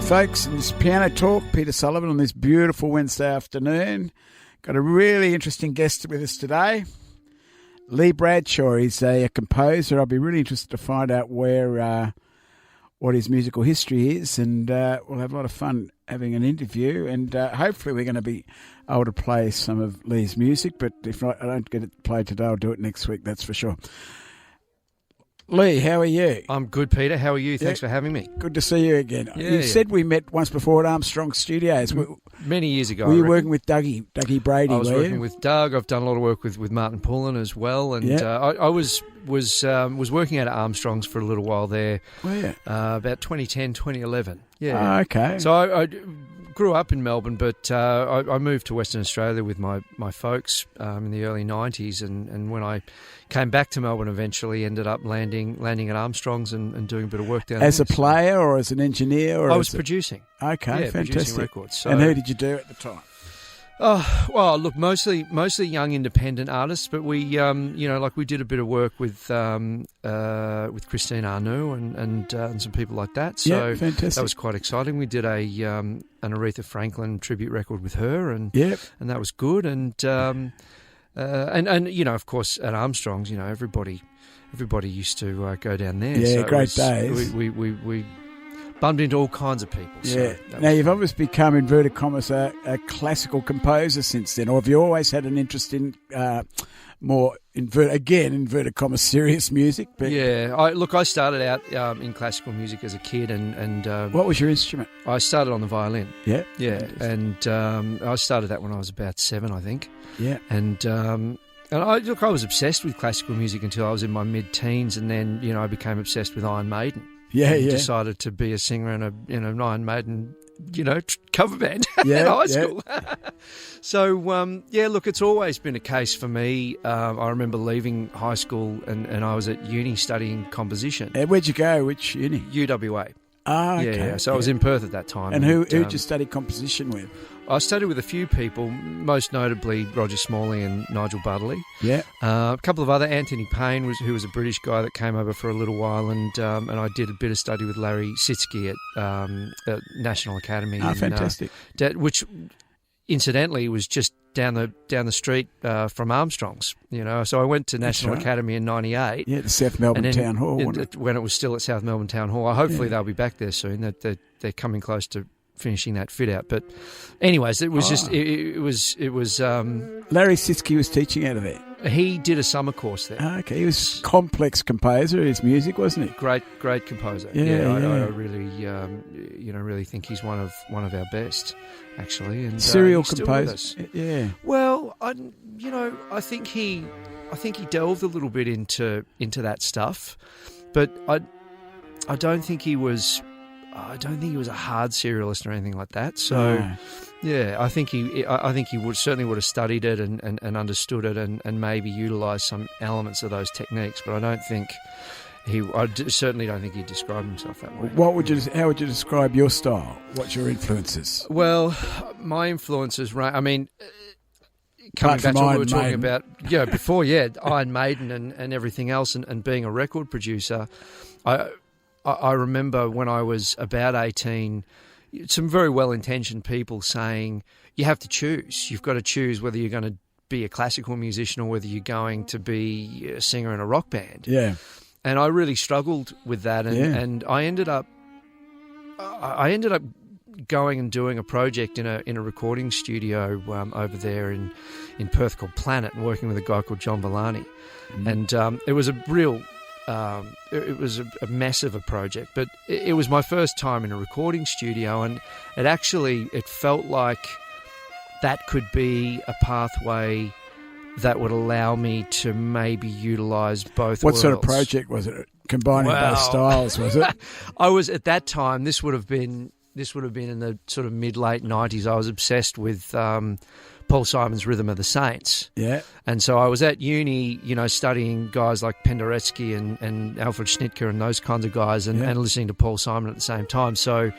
Folks, in this Piano Talk, Peter Sullivan on this beautiful Wednesday afternoon. Got a really interesting guest with us today. Lee Bradshaw is a composer. I'll be really interested to find out what his musical history is, and we'll have a lot of fun having an interview, and hopefully we're going to be able to play some of Lee's music, but if not, I don't get it played today, I'll do it next week, that's for sure. Lee, how are you? I'm good, Peter. How are you? Thanks for having me. Good to see you again. You said we met once before at Armstrong Studios. Many years ago. Were you working with Dougie Brady? I was working with Doug. I've done a lot of work with Martin Pullen as well, and I was working out at Armstrong's for a little while there. About 2010, 2011. Yeah. Oh, okay. So I grew up in Melbourne, but I moved to Western Australia with my folks in the early 90s, and when I came back to Melbourne eventually, ended up landing at Armstrong's and doing a bit of work down there. As a player or as an engineer? Or I was producing. Okay, fantastic. Producing records. So, and who did you do at the time? Well, look, mostly young independent artists, but we, we did a bit of work with Christine Arnoux and some people like that. So fantastic. That was quite exciting. We did an Aretha Franklin tribute record with her, and that was good. And of course at Armstrong's, everybody used to go down there. Yeah, so great days. We bumped into all kinds of people. Yeah. So now, you've obviously become, inverted commas, a classical composer since then, or have you always had an interest in more, inverted commas, serious music? But I started out in classical music as a kid. and what was your instrument? I started on the violin. Yeah. Yeah, and I started that when I was about 7, I think. Yeah. And I was obsessed with classical music until I was in my mid-teens, and then, I became obsessed with Iron Maiden. Decided to be a singer in an Iron Maiden, cover band at high school. So, look, it's always been a case for me. I remember leaving high school and I was at uni studying composition. Where'd you go? Which uni? UWA. Ah, okay. Yeah. So I was in Perth at that time. And who'd you study composition with? I studied with a few people, most notably Roger Smalley and Nigel Butterley. Yeah. A couple of other, Anthony Payne, who was a British guy that came over for a little while, and I did a bit of study with Larry Sitsky at National Academy. Fantastic. Which, incidentally, was just down the street from Armstrong's. So I went to National Academy in '98. Yeah, the South Melbourne Town Hall. When it was still at South Melbourne Town Hall. Hopefully they'll be back there soon. They're coming close to finishing that fit out, but anyways, it was just it was Larry Sitsky was teaching out of there. He did a summer course there. Okay, he was a complex composer. His music, wasn't he? Great composer. Yeah. I really, really think he's one of our best, actually. And serial he's composer. Still with us. Yeah. Well, I think he delved a little bit into that stuff, but I don't think he was a hard serialist or anything like that. So. No. Yeah, I think he would have studied it and understood it and maybe utilised some elements of those techniques, but I don't think certainly don't think he described himself that way. How would you describe your style? What's your influences? Well, my influences, I mean, coming back to what we were talking about, before, Iron Maiden and everything else, and being a record producer, I remember when I was about 18. Some very well-intentioned people saying, you have to choose. You've got to choose whether you're going to be a classical musician or whether you're going to be a singer in a rock band. Yeah. And I really struggled with that. And I ended up going and doing a project in a recording studio over there in Perth called Planet, and working with a guy called John Villani. And it was a real... it was a mess of a project, but it was my first time in a recording studio, and it felt like that could be a pathway that would allow me to maybe utilise both What worlds. sort of project was it? Combining both styles, was it? I was, at that time, this would have been in the sort of mid-late 90s, I was obsessed with Paul Simon's Rhythm of the Saints. Yeah. And so I was at uni, studying guys like Penderecki and Alfred Schnittke and those kinds of guys, and listening to Paul Simon at the same time. So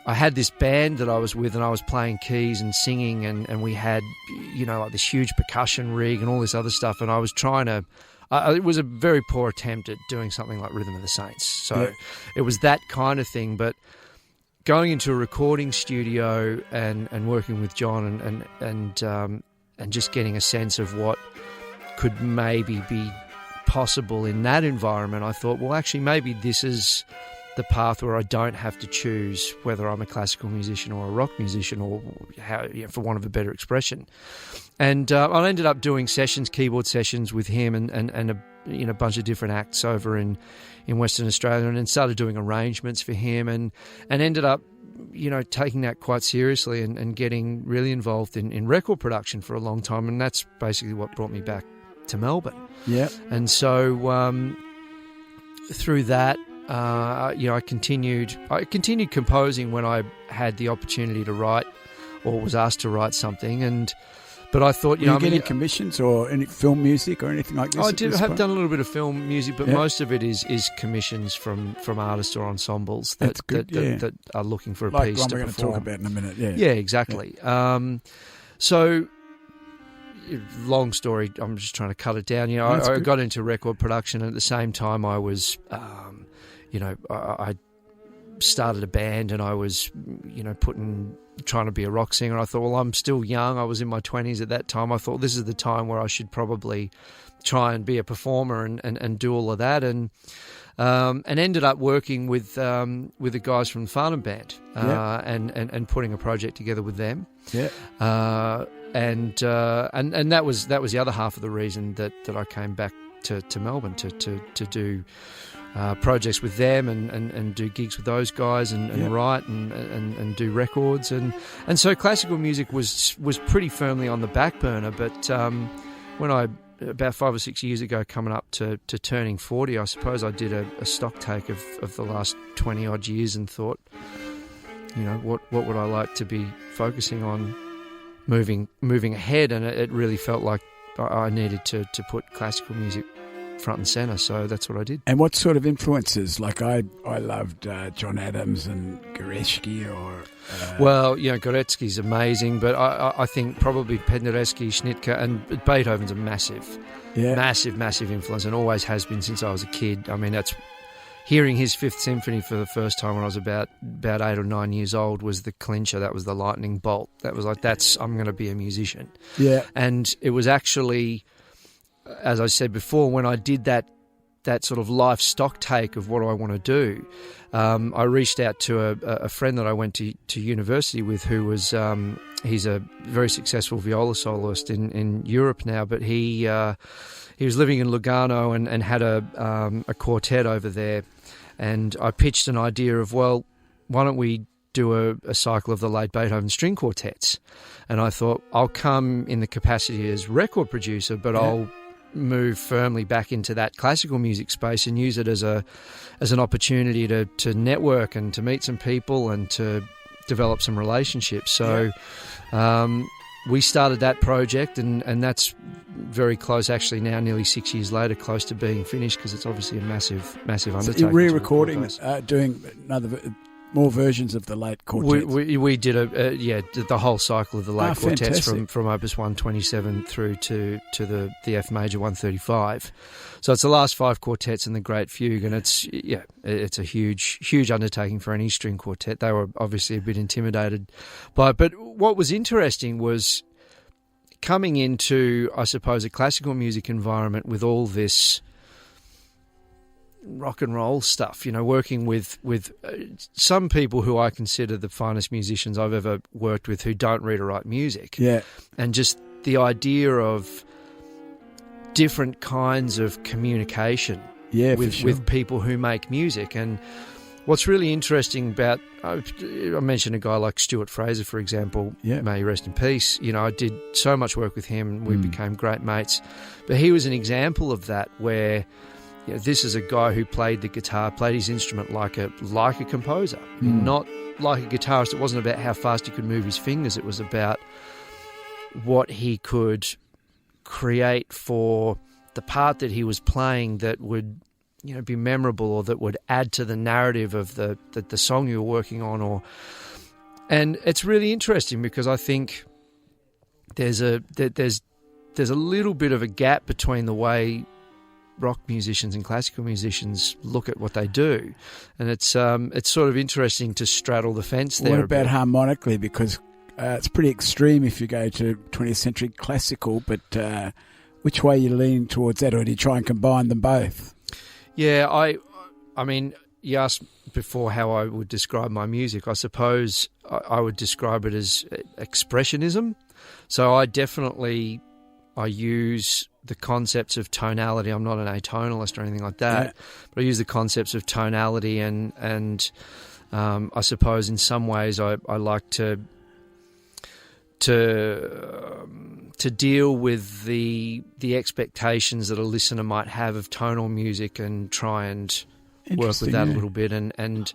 I had this band that I was with, and I was playing keys and singing, and we had, like this huge percussion rig and all this other stuff, and I was trying to... it was a very poor attempt at doing something like Rhythm of the Saints. So it was that kind of thing, but... Going into a recording studio and working with John and just getting a sense of what could maybe be possible in that environment, I thought, well, actually, maybe this is the path where I don't have to choose whether I'm a classical musician or a rock musician, or for want of a better expression. And I ended up doing keyboard sessions with him and a bunch of different acts over in Western Australia, and then started doing arrangements for him, and ended up taking that quite seriously and getting really involved in record production for a long time, and that's basically what brought me back to Melbourne. Yeah. And so through that, I continued composing when I had the opportunity to write or was asked to write something, but I thought, Were you getting commissions or any film music or anything like this? I have done a little bit of film music, but most of it is commissions from artists or ensembles that are looking for a piece to perform. Like one we're going to talk about in a minute. Yeah, yeah, exactly. Yeah. So, long story. I'm just trying to cut it down. I got into record production, and at the same time, I was, I started a band, and I was, trying to be a rock singer. I thought, well, I'm still young. I was in my 20s at that time. I thought this is the time where I should probably try and be a performer and do all of that. And ended up working with the guys from the Farnham Band and putting a project together with them. Yeah. And that was the other half of the reason that I came back to Melbourne to do projects with them and do gigs with those guys and write and do records, and so classical music was pretty firmly on the back burner. But when I, about 5 or 6 years ago, coming up to turning 40, I suppose I did a stock take of the last 20 odd years and thought, what would I like to be focusing on moving ahead, and it really felt like I needed to put classical music front and centre, so that's what I did. And what sort of influences? Like I loved John Adams and Goretzky, or well, Goretzky's amazing, but I think probably Penderecki, Schnittke, and Beethoven's a massive influence, and always has been since I was a kid. I mean, that's hearing his Fifth Symphony for the first time when I was about 8 or 9 years old was the clincher. That was the lightning bolt. That was like, I'm going to be a musician. Yeah, and it was actually, as I said before, when I did that that sort of life stock take of what do I want to do, I reached out to a friend that I went to university with, who was he's a very successful viola soloist in Europe now, but he was living in Lugano and had a quartet over there, and I pitched an idea of, well, why don't we do a cycle of the late Beethoven string quartets? And I thought, I'll come in the capacity as record producer, but I'll move firmly back into that classical music space and use it as an opportunity to network and to meet some people and to develop some relationships. So we started that project, and that's very close, actually, now nearly 6 years later, close to being finished, because it's obviously a massive undertaking. So you're re-recording, doing more versions of the late quartets. We did the whole cycle of the late quartets from Opus 127 through to the F major 135. So it's the last 5 quartets and the Great Fugue, and it's a huge undertaking for any string quartet. They were obviously a bit intimidated by it. But what was interesting was coming into, I suppose, a classical music environment with all this rock and roll stuff, working with some people who I consider the finest musicians I've ever worked with, who don't read or write music. Yeah. And just the idea of different kinds of communication with people who make music. And what's really interesting about, I mentioned a guy like Stuart Fraser, for example, may he rest in peace. I did so much work with him, and we became great mates. But he was an example of that, where this is a guy who played the guitar, played his instrument like a composer, not like a guitarist. It wasn't about how fast he could move his fingers. It was about what he could create for the part that he was playing that would, be memorable, or that would add to the narrative of the song you were working on. And it's really interesting, because I think there's a little bit of a gap between the way rock musicians and classical musicians look at what they do, and it's sort of interesting to straddle the fence there. What about harmonically? Because it's pretty extreme if you go to 20th century classical, but which way you lean towards that, or do you try and combine them both? Yeah, I mean, you asked before how I would describe my music. I suppose I would describe it as expressionism. So I use the concepts of tonality. I'm not an atonalist or anything like that, but I use the concepts of tonality, and I suppose in some ways I like to deal with the expectations that a listener might have of tonal music, and try and work with that a little bit, and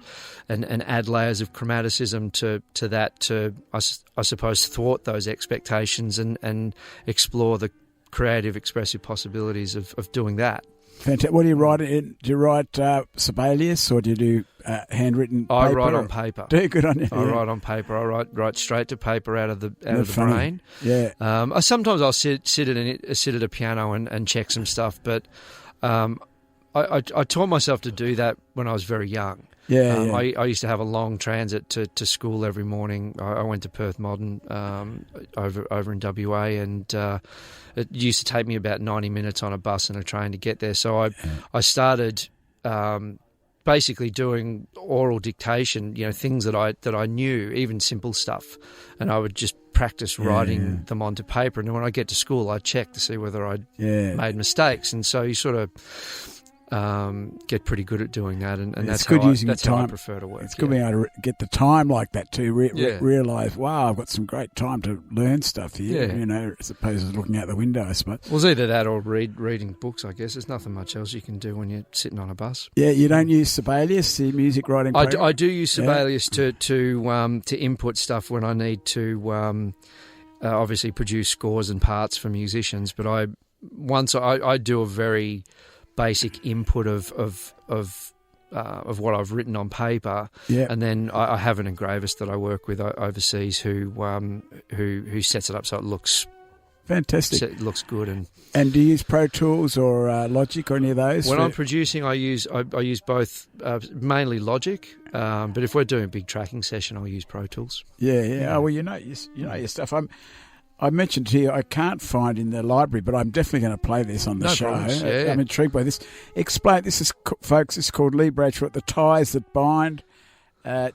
add layers of chromaticism to that, to I suppose thwart those expectations and explore the creative, expressive possibilities of doing that. Fantastic. What do you write in? Do you write Sibelius, or do you do handwritten paper? I write on paper. Do you? Good on you. I write on paper. I write straight to paper out of the brain. Yeah. Sometimes I'll sit at a piano and check some stuff, but I taught myself to do that when I was very young. I used to have a long transit to school every morning. I went to Perth Modern over in WA, and it used to take me about 90 minutes on a bus and a train to get there. So I started basically doing oral dictation, things that I knew, even simple stuff, and I would just practice writing them onto paper. And then when I get to school, I'd check to see whether I'd made mistakes. And so you sort of get pretty good at doing that, and that's good, how I prefer to work. It's good being able to get the time like that too. Realise, wow, I've got some great time to learn stuff here. As opposed to looking out the window, I suppose. Well, it's either that or reading books. I guess there's nothing much else you can do when you're sitting on a bus. Yeah, you don't use Sibelius, the music writing program? I do use Sibelius to input stuff when I need to obviously produce scores and parts for musicians. But I do a very basic input of what I've written on paper, and then I have an engravist that I work with overseas who sets it up so it looks fantastic. It looks good. And do you use Pro Tools or Logic or any of those? When I'm producing, I use both, mainly Logic. But if we're doing a big tracking session, I'll use Pro Tools. Yeah. Oh, well, you know your stuff. I mentioned to you I can't find in the library, but I'm definitely going to play this on the show. Yeah. I'm intrigued by this. Explain. This is, folks. This is called Lee Bradshaw, The Ties That Bind.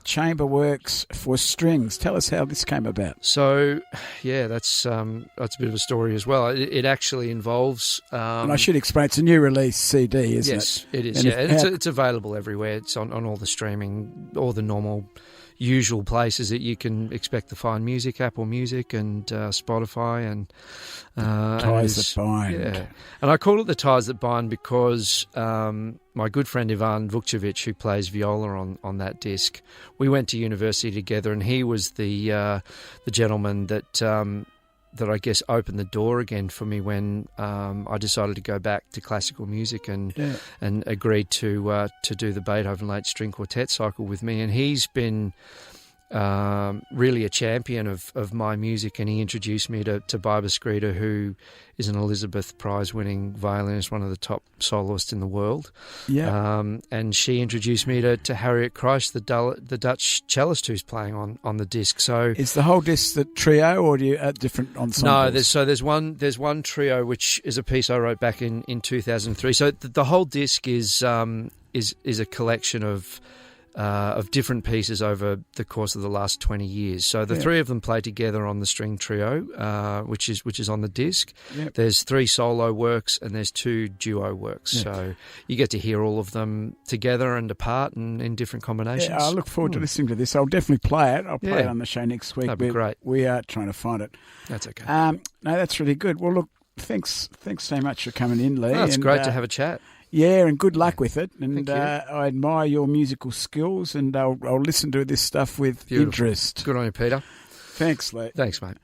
Chamber works for strings. Tell us how this came about. So, yeah, that's a bit of a story as well. It actually involves. And I should explain, it's a new release CD, isn't it? Yes, it is. And it's available everywhere. It's on all the streaming, all the normal, usual places that you can expect to find music, Apple Music and Spotify and Ties That Bind. Yeah, and I call it The Ties That Bind because my good friend Ivan Vukčević, who plays viola on that disc, we went to university together, and he was the gentleman that I guess opened the door again for me when I decided to go back to classical music and agreed to do the Beethoven Late String Quartet cycle with me. And he's been really a champion of my music, and he introduced me to Baiba Skide, who is an Elizabeth Prize-winning violinist, one of the top soloists in the world. Yeah. And she introduced me to Harriet Krijgh, the Dutch cellist who's playing on the disc. So is the whole disc the trio, or do you add different ensembles? No, there's one trio which is a piece I wrote back in 2003. So the whole disc is a collection of different pieces over the course of the last 20 years. So the three of them play together on the string trio, which is on the disc. Yep. There's 3 solo works and there's 2 duo works. Yep. So you get to hear all of them together and apart and in different combinations. Yeah, I look forward to listening to this. I'll definitely play it. I'll play it on the show next week. That'd be great. We are trying to find it. That's okay. No, that's really good. Well, look, thanks so much for coming in, Lee. It's great to have a chat. Yeah, and good luck with it. And I admire your musical skills, and I'll listen to this stuff with interest. Good on you, Peter. Thanks, Lee. Thanks, mate.